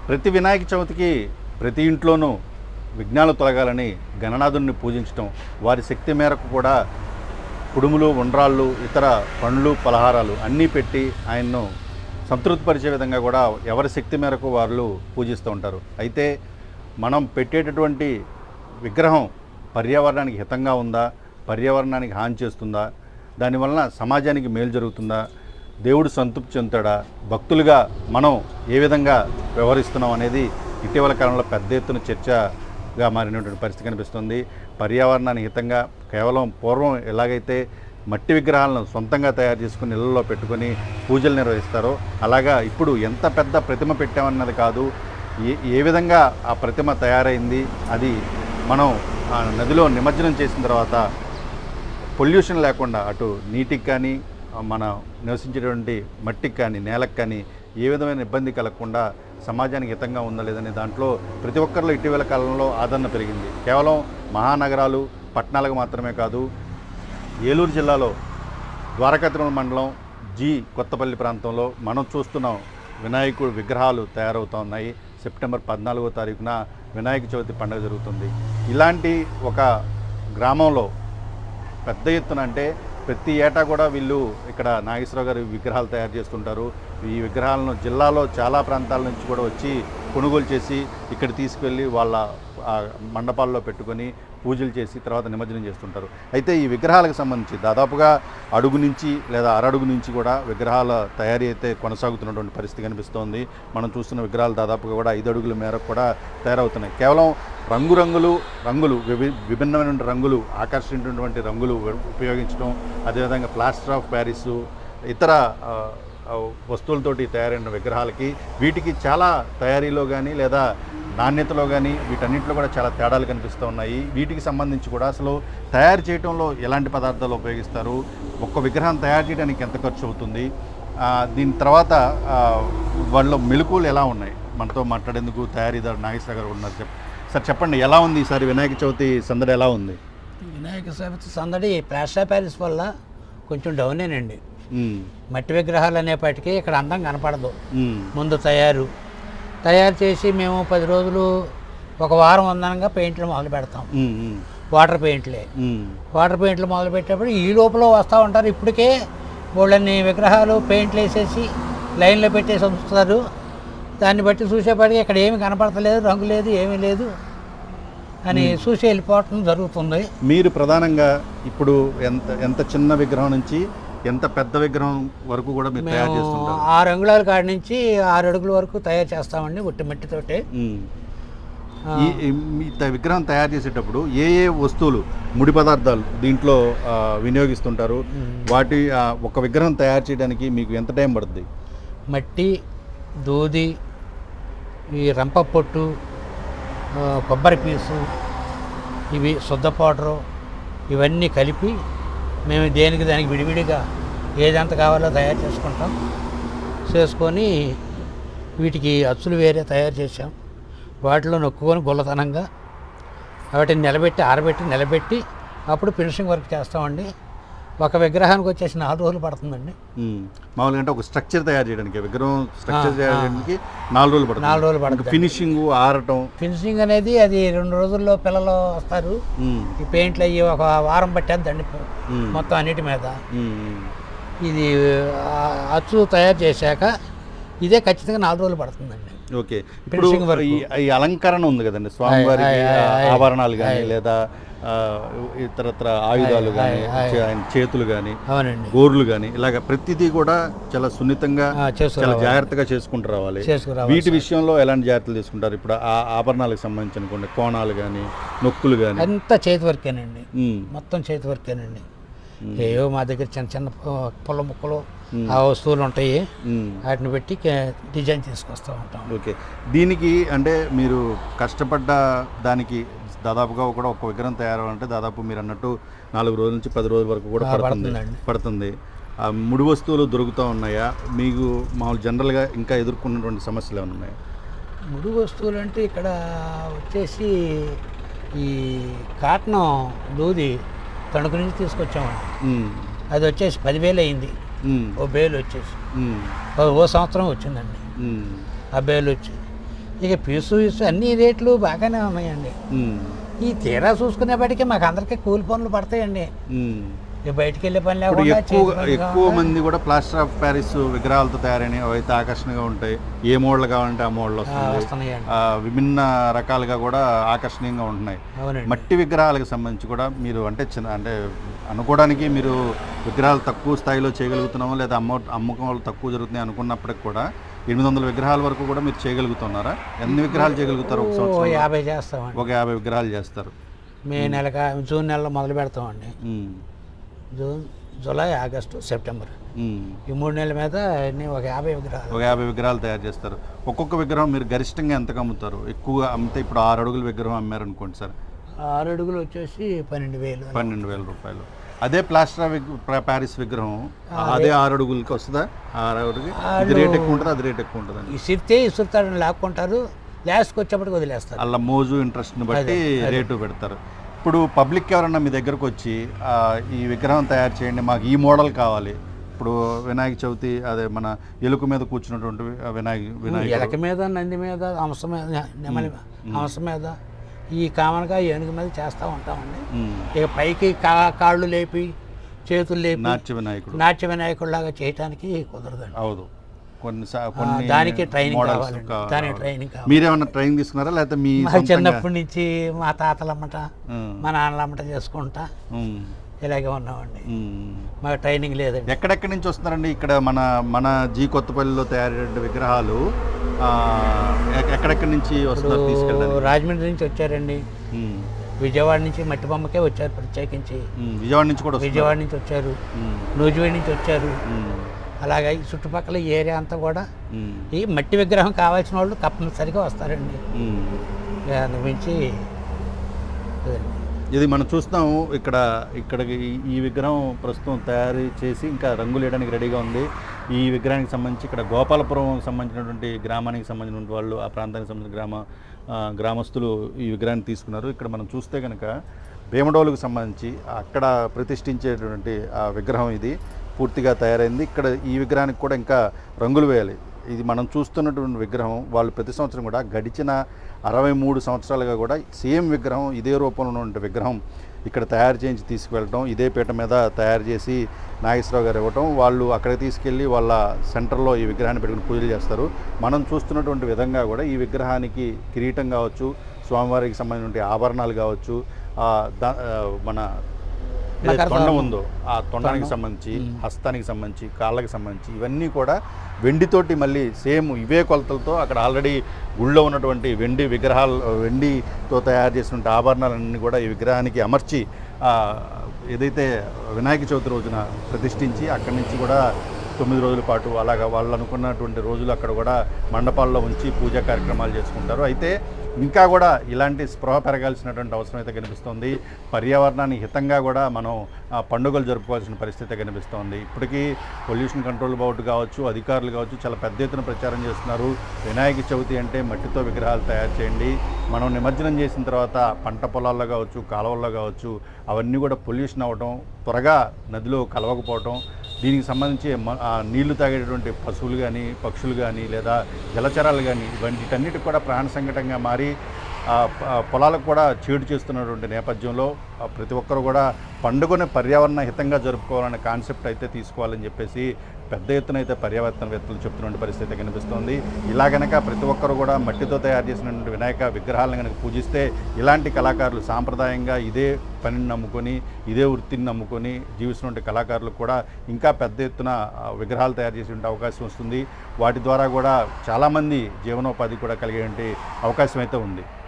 ప్రతి వినాయక చవితికి ప్రతి ఇంట్లోనూ విఘ్నాలు తొలగాలని గణనాథుని పూజించడం, వారి శక్తి మేరకు కూడా కుడుములు, ఉండ్రాళ్ళు, ఇతర పండ్లు, పలహారాలు అన్నీ పెట్టి ఆయన్ను సంతృప్తిపరిచే విధంగా కూడా ఎవరి శక్తి మేరకు వాళ్ళు పూజిస్తూ ఉంటారు. అయితే మనం పెట్టేటటువంటి విగ్రహం పర్యావరణానికి హితంగా ఉందా, పర్యావరణానికి హాని చేస్తుందా, దానివలన సమాజానికి మేలు జరుగుతుందా, దేవుడు సంతృప్తి చెందుతాడా, భక్తులుగా మనం ఏ విధంగా వ్యవహరిస్తున్నాం అనేది ఇటీవల కాలంలో పెద్ద ఎత్తున చర్చగా మారినటువంటి పరిస్థితి కనిపిస్తుంది. పర్యావరణానికి హితంగా కేవలం పూర్వం ఎలాగైతే మట్టి విగ్రహాలను సొంతంగా తయారు చేసుకుని ఇళ్లలో పెట్టుకొని పూజలు నిర్వహిస్తారో అలాగా ఇప్పుడు ఎంత పెద్ద ప్రతిమ పెట్టామన్నది కాదు, ఏ విధంగా ఆ ప్రతిమ తయారైంది, అది మనం ఆ నదిలో నిమజ్జనం చేసిన తర్వాత పొల్యూషన్ లేకుండా అటు నీటికి కానీ మన నివసించేటువంటి మట్టికి కానీ నేలకు కానీ ఏ విధమైన ఇబ్బంది కలగకుండా సమాజానికి హితంగా ఉందా లేదనే దాంట్లో ప్రతి ఒక్కరిలో ఇటీవల కాలంలో ఆదరణ పెరిగింది. కేవలం మహానగరాలు, పట్టణాలకు మాత్రమే కాదు, ఏలూరు జిల్లాలో ద్వారకాతిరుమల మండలం కొత్తపల్లి ప్రాంతంలో మనం చూస్తున్నాం వినాయకుడు విగ్రహాలు తయారవుతూ ఉన్నాయి. సెప్టెంబర్ 14వ తారీఖున వినాయక చవితి పండుగ జరుగుతుంది. ఇలాంటి ఒక గ్రామంలో పెద్ద ఎత్తున అంటే ప్రతి ఏటా కూడా వీళ్ళు ఇక్కడ నాగేశ్వరరావు గారి విగ్రహాలు తయారు చేస్తుంటారు. ఈ విగ్రహాలను జిల్లాలో చాలా ప్రాంతాల నుంచి కూడా వచ్చి కొనుగోలు చేసి ఇక్కడ తీసుకెళ్ళి వాళ్ళ మండపాల్లో పెట్టుకొని పూజలు చేసి తర్వాత నిమజ్జనం చేస్తుంటారు. అయితే ఈ విగ్రహాలకు సంబంధించి దాదాపుగా అడుగు నుంచి లేదా అరడుగు నుంచి కూడా విగ్రహాల తయారీ అయితే కొనసాగుతున్నటువంటి పరిస్థితి కనిపిస్తోంది. మనం చూస్తున్న విగ్రహాలు దాదాపుగా కూడా 5 అడుగుల మేరకు కూడా తయారవుతున్నాయి. కేవలం రంగులు విభిన్నమైన రంగులు, ఆకర్షించినటువంటి రంగులు ఉపయోగించడం, అదేవిధంగా ప్లాస్టర్ ఆఫ్ ప్యారిస్, ఇతర వస్తువులతోటి తయారైన విగ్రహాలకి వీటికి చాలా తయారీలో కానీ లేదా నాణ్యతలో కానీ వీటన్నింటిలో కూడా చాలా తేడాలు కనిపిస్తూ ఉన్నాయి. వీటికి సంబంధించి కూడా అసలు తయారు చేయడంలో ఎలాంటి పదార్థాలు ఉపయోగిస్తారు, ఒక్క విగ్రహం తయారు చేయడానికి ఎంత ఖర్చు అవుతుంది, దీని తర్వాత వాళ్ళ మెలకువలు ఎలా ఉన్నాయి, మనతో మాట్లాడేందుకు తయారీదారు నాగేశ్వర గారు ఉన్నారు. సార్ చెప్పండి, ఎలా ఉంది ఈసారి వినాయక చవితి సందడి ఎలా ఉంది? వినాయక చవితి సందడి ప్లాస్టర్ ఆఫ్ ప్యారిస్ వల్ల కొంచెం డౌనేనండి. మట్టి విగ్రహాలు అనేప్పటికీ ఇక్కడ అందం కనపడదు. ముందు తయారు చేసి మేము 10 రోజులు, ఒక వారం వందనంగా పెయింట్లు మొదలు పెడతాం. వాటర్ పెయింట్లు మొదలు పెట్టేప్పుడు ఈ లోపల వస్తూ ఉంటారు. ఇప్పటికే వాళ్ళని విగ్రహాలు పెయింట్లు వేసేసి లైన్లో పెట్టేసి ఉంచుతారు. దాన్ని బట్టి చూసేపాటికి ఇక్కడ ఏమి కనపడతలేదు, రంగు లేదు, ఏమీ లేదు అని చూసి వెళ్ళిపోవటం జరుగుతుంది. మీరు ప్రధానంగా ఇప్పుడు ఎంత చిన్న విగ్రహం నుంచి ఎంత పెద్ద విగ్రహం వరకు కూడా మీరు తయారు చేస్తుంటారు? 6 అంగుళాల కాడి నుంచి 6 అడుగుల వరకు తయారు చేస్తామండి, ఉట్టి మట్టితోటి. ఈ విగ్రహం తయారు చేసేటప్పుడు ఏ వస్తువులు, ముడి పదార్థాలు దీంట్లో వినియోగిస్తుంటారు? వాటి ఒక విగ్రహం తయారు చేయడానికి మీకు ఎంత టైం పడుతుంది? మట్టి, దూది, ఈ రంప పొట్టు, కొబ్బరి పీసు, ఇవి శుద్ధ పౌడరు, ఇవన్నీ కలిపి మేము దానికి విడివిడిగా ఏదంత కావాలో తయారు చేసుకొని వీటికి అచ్చులు వేరే తయారు చేసాం. వాటిలో నొక్కుకొని గుల్లతనంగా వాటిని నిలబెట్టి అప్పుడు ఫినిషింగ్ వర్క్ చేస్తామండి. ఒక విగ్రహానికి వచ్చేసి 4 రోజులు పడుతుందండి. మామూలుగా అంటే ఒక స్ట్రక్చర్ తయారు చేయడానికి, విగ్రహం స్ట్రక్చర్ చేయడానికి 4 రోజులు పడుతుంది. ఫినిషింగ్, ఆరటం, ఫినిషింగ్ అనేది అది 2 రోజుల్లో పిల్లలు వస్తారు. ఈ పెయింట్లు అయ్యి ఒక వారం పట్టేద్దండి మొత్తం అన్నిటి మీద. ఇది అచ్చు తయారు చేశాక ఇదే ఖచ్చితంగా 4 రోజులు పడుతుందండి. ఓకే. ఇప్పుడు ఈ అలంకరణ ఉంది కదండి, స్వామివారికి ఆభరణాలు కానీ లేదా ఇతరత్ర ఆయుధాలు కానీ, చేతులు కానీ, గోర్లు కానీ, ఇలాగ ప్రతిదీ కూడా చాలా సున్నితంగా చాలా జాగ్రత్తగా చేసుకుంటూ రావాలి. వీటి విషయంలో ఎలాంటి జాగ్రత్తలు తీసుకుంటారు? ఇప్పుడు ఆ ఆభరణాలకు సంబంధించిన కొన్ని కోణాలు కానీ, నొక్కులు కానీ అంతా చేతి వర్కేనండి, మొత్తం చేతి వర్కేనండి. ఏవో మా దగ్గర చిన్న పొల ముక్కలు ఆ వస్తువులు ఉంటాయి, వాటిని పెట్టి డిజైన్ తీసుకొస్తూ ఉంటాం. ఓకే. దీనికి అంటే మీరు కష్టపడ్డ దానికి దాదాపుగా కూడా ఒక విగ్రహం తయారవ్వాలంటే దాదాపు మీరు అన్నట్టు 4 రోజుల నుంచి 10 రోజుల వరకు కూడా పడుతుంది. ఆ ముడి వస్తువులు దొరుకుతూ ఉన్నాయా మీకు? మామూలు జనరల్గా ఇంకా ఎదుర్కొన్నటువంటి సమస్యలు ఏమైనా ఉన్నాయా? ముడి వస్తువులు అంటే ఇక్కడ వచ్చేసి ఈ కాటన్ దూది తణుకు నుంచి తీసుకొచ్చామండి. అది వచ్చేసి 10,000 అయింది. ఓ బేలు వచ్చేసి ఓ సంవత్సరం వచ్చిందండి ఆ బేలు వచ్చి. ఇక పీసు ఇసు అన్ని రేట్లు బాగానే ఉన్నాయండి. ఈ తీరా చూసుకునేప్పటికీ మాకు అందరికీ కూలి పనులు పడతాయండి. ఇక బయటికి వెళ్ళే పని ఇప్పుడు లేకుండా ఎక్కువ మంది కూడా ప్లాస్టర్ ఆఫ్ ప్యారిస్ విగ్రహాలతో తయారైనవి అయితే ఆకర్షణగా ఉంటాయి. ఏ మోడల్ కావాలంటే ఆ మోడల్ వస్తున్నాయండి. విభిన్న రకాలుగా కూడా ఆకర్షణీయంగా ఉంటున్నాయి. అవునండి. మట్టి విగ్రహాలకు సంబంధించి కూడా మీరు అంటే అంటే అనుకోవడానికి మీరు విగ్రహాలు తక్కువ స్థాయిలో చేయగలుగుతున్నామో లేదా అమ్మకాలు తక్కువ జరుగుతున్నాయి అనుకున్నప్పటికి కూడా 800 విగ్రహాల వరకు కూడా మీరు చేయగలుగుతున్నారా? ఎన్ని విగ్రహాలు చేయగలుగుతారు ఒక సంవత్సరం? 50 చేస్తామండి. ఒక 50 విగ్రహాలు చేస్తారు. జూన్ నెలలో మొదలు పెడతామండి. జూన్, జూలై, ఆగస్టు, సెప్టెంబర్ ఈ 3 నెలల మీద ఒక 50 విగ్రహాలు. ఒక 50 విగ్రహాలు తయారు చేస్తారు. ఒక్కొక్క విగ్రహం మీరు గరిష్టంగా ఎంతకు అమ్ముతారు? ఎక్కువగా అమ్మితే ఇప్పుడు 6 అడుగుల విగ్రహం అమ్మారు అనుకోండి సార్, 6 అడుగులు వచ్చేసి 12,000 రూపాయలు. అదే ప్లాస్టర్ ప్యారిస్ విగ్రహం అదే 6 అడుగులకి వస్తుందా? 6 అడుగులకి ఇది రేట్ ఎక్కువ ఉంటుంది, అది రేట్ ఎక్కువ ఉంటుంది. ఇసిరితే ఇసురుతాడని లాక్కుంటారు, లాస్ట్కి వచ్చేప్పటికి వదిలేస్తారు. అలా మోజు ఇంట్రెస్ట్ని బట్టి రేటు పెడతారు. ఇప్పుడు పబ్లిక్ ఎవరన్నా మీ దగ్గరకు వచ్చి ఈ విగ్రహం తయారు చేయండి, మాకు ఈ మోడల్ కావాలి. ఇప్పుడు వినాయక చవితి అదే మన ఎలుక మీద కూర్చున్నటువంటి వినాయక ఎలక మీద, నంది మీద, హంస మీద, నెమలి హంస మీద, ఈ కామన్గా ఏనుగు మీద చేస్తూ ఉంటామండి. ఇక పైకి కాళ్ళు లేపి చేతులు లేపి నాట్య వినాయకుడు లాగా చేయటానికి కుదరదండి. అవును, దానికి ట్రైనింగ్ కావాలి. దానికి ట్రైనింగ్ కావాలి. మీరేమన్నా ట్రైనింగ్ తీసుకున్నారా లేకపోతే మీ చిన్నప్పటి నుంచి మా తాతలమ్మట మా నాన్నలమ్మట చేసుకుంటా ఇలాగే ఉన్నామండి. మాకు ట్రైనింగ్ లేదండి. ఎక్కడెక్కడి నుంచి వస్తున్నారండి? ఇక్కడ మన జీ కొత్తపల్లిలో తయారయ్యే విగ్రహాలు ఎక్కడెక్కడి నుంచి వస్తున్నారు తీసుకెళ్ళారు? రాజమండ్రి నుంచి వచ్చారండి, విజయవాడ నుంచి మట్టి బొమ్మకే వచ్చారు ప్రత్యేకించి. విజయవాడ నుంచి కూడా విజయవాడ నుంచి వచ్చారు, నూజివేడి నుంచి వచ్చారు. అలాగే ఈ చుట్టుపక్కల ఏరియా అంతా కూడా ఈ మట్టి విగ్రహం కావాల్సిన వాళ్ళు తప్పనిసరిగా వస్తారండి. మించి ఇది మనం చూస్తాము. ఇక్కడికి ఈ విగ్రహం ప్రస్తుతం తయారు చేసి ఇంకా రంగులు వేయడానికి రెడీగా ఉంది. ఈ విగ్రహానికి సంబంధించి ఇక్కడ గోపాలపురం సంబంధించినటువంటి గ్రామానికి సంబంధించినటువంటి వాళ్ళు, ఆ ప్రాంతానికి సంబంధించిన గ్రామస్తులు ఈ విగ్రహాన్ని తీసుకున్నారు. ఇక్కడ మనం చూస్తే కనుక భీమడోలుకు సంబంధించి అక్కడ ప్రతిష్ఠించేటువంటి ఆ విగ్రహం ఇది పూర్తిగా తయారైంది. ఇక్కడ ఈ విగ్రహానికి కూడా ఇంకా రంగులు వేయాలి. ఇది మనం చూస్తున్నటువంటి విగ్రహం వాళ్ళు ప్రతి సంవత్సరం కూడా గడిచిన 63 సంవత్సరాలుగా కూడా సేమ్ విగ్రహం ఇదే రూపంలో ఉన్నటువంటి విగ్రహం ఇక్కడ తయారు చేయించి తీసుకువెళ్ళటం, ఇదే పీట మీద తయారు చేసి నాగేశ్వరరావు గారు ఇవ్వటం, వాళ్ళు అక్కడికి తీసుకెళ్ళి వాళ్ళ సెంటర్లో ఈ విగ్రహాన్ని పెట్టుకుని పూజలు చేస్తారు. మనం చూస్తున్నటువంటి విధంగా కూడా ఈ విగ్రహానికి కిరీటం కావచ్చు, స్వామివారికి సంబంధించిన ఆభరణాలు కావచ్చు, మన తొండం ఉందో ఆ తొండానికి సంబంధించి, హస్తానికి సంబంధించి, కాళ్ళకి సంబంధించి ఇవన్నీ కూడా వెండితోటి మళ్ళీ సేమ్ ఇవే కొలతలతో అక్కడ ఆల్రెడీ గుళ్ళో ఉన్నటువంటి వెండితో తయారు చేసినటువంటి ఆభరణాలన్నీ కూడా ఈ విగ్రహానికి అమర్చి ఏదైతే వినాయక చవితి రోజున ప్రతిష్ఠించి అక్కడి నుంచి కూడా 9 రోజుల పాటు అలాగా వాళ్ళు అనుకున్నటువంటి రోజులు అక్కడ కూడా మండపాల్లో ఉంచి పూజా కార్యక్రమాలు చేసుకుంటారు. అయితే ఇంకా కూడా ఇలాంటి స్పృహ పెరగాల్సినటువంటి అవసరం అయితే కనిపిస్తుంది. పర్యావరణానికి హితంగా కూడా మనం పండుగలు జరుపుకోవాల్సిన పరిస్థితి కనిపిస్తోంది. ఇప్పటికీ పొల్యూషన్ కంట్రోల్ బోర్డు కావచ్చు, అధికారులు కావచ్చు చాలా పెద్ద ఎత్తున ప్రచారం చేస్తున్నారు. వినాయక చవితి అంటే మట్టితో విగ్రహాలు తయారు చేయండి, మనం నిమజ్జనం చేసిన తర్వాత పంట పొలాల్లో కావచ్చు, కాలువల్లో కావచ్చు అవన్నీ కూడా పొల్యూషన్ అవ్వడం, త్వరగా నదిలో కలవకపోవటం, దీనికి సంబంధించి నీళ్లు తాగేటటువంటి పశువులు కానీ, పక్షులు కానీ లేదా జలచరాలు కానీ వీటన్నిటికి కూడా ప్రాణ సంకటంగా మారి పొలాలకు కూడా చేటు చేస్తున్నటువంటి నేపథ్యంలో ప్రతి ఒక్కరు కూడా పండుగను పర్యావరణ హితంగా జరుపుకోవాలనే కాన్సెప్ట్ అయితే తీసుకోవాలని చెప్పేసి పెద్ద ఎత్తున అయితే పర్యావరణవేత్తలు చెప్తున్న పరిస్థితి కనిపిస్తోంది. ఇలా కనుక ప్రతి ఒక్కరు కూడా మట్టితో తయారు చేసినటువంటి వినాయక విగ్రహాలను కనుక పూజిస్తే ఇలాంటి కళాకారులు సాంప్రదాయంగా ఇదే పనిని నమ్ముకొని, ఇదే వృత్తిని నమ్ముకొని జీవిస్తున్న కళాకారులకు కూడా ఇంకా పెద్ద ఎత్తున విగ్రహాలు తయారు చేసే అవకాశం వస్తుంది. వాటి ద్వారా కూడా చాలామంది జీవనోపాధి కూడా కలిగే అవకాశం అయితే ఉంది.